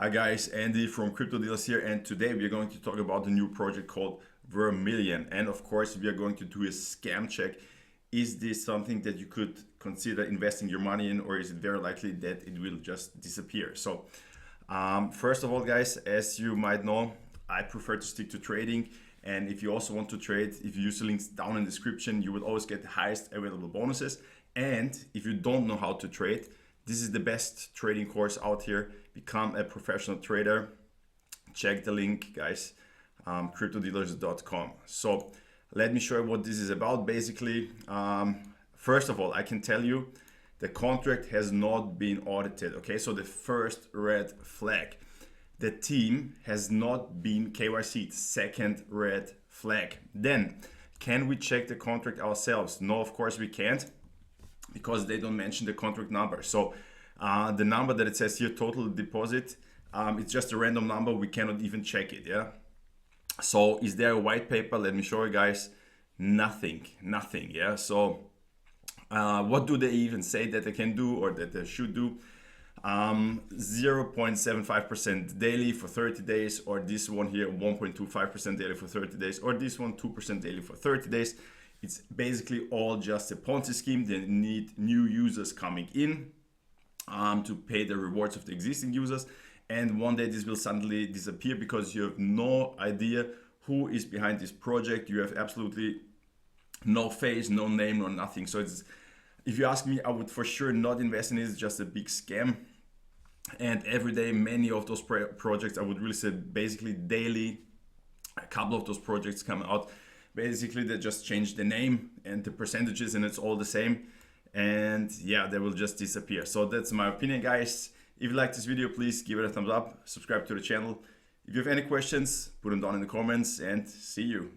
Hi guys, Andy from Crypto Dealers here, and today we are going to talk about the new project called Vermilion. And of course, we are going to do a scam check. Is this something that you could consider investing your money in, or is it very likely that it will just disappear? So, first of all, guys, as you might know, I prefer to stick to trading. And if you also want to trade, if you use the links down in the description, you will always get the highest available bonuses. And if you don't know how to trade, this is the best trading course out here. Become a professional trader. Check the link, guys, cryptodealers.com. So let me show you what this is about. Basically, first of all, I can tell you the contract has not been audited. Okay, so the first red flag. The team has not been KYC'd. Second red flag. Then, can we check the contract ourselves? No, of course we can't, because they don't mention the contract number. So the number that it says here, total deposit, it's just a random number. We cannot even check it. Yeah. So is there a white paper? Let me show you guys. Nothing. Yeah. So what do they even say that they can do or that they should do? 0.75% daily for 30 days, or this one here 1.25% daily for 30 days, or this one 2% daily for 30 days. It's basically all just a Ponzi scheme. They need new users coming in to pay the rewards of the existing users, and one day this will suddenly disappear because you have no idea who is behind this project. You have absolutely no face, no name, no nothing. So it's, if you ask me, I would for sure not invest in it. It's just a big scam. And every day, many of those projects, I would really say basically daily, a couple of those projects come out. Basically, they just change the name and the percentages, and it's all the same. And yeah, they will just disappear. So that's my opinion, guys. If you like this video, please give it a thumbs up, subscribe to the channel. If you have any questions, put them down in the comments, and see you.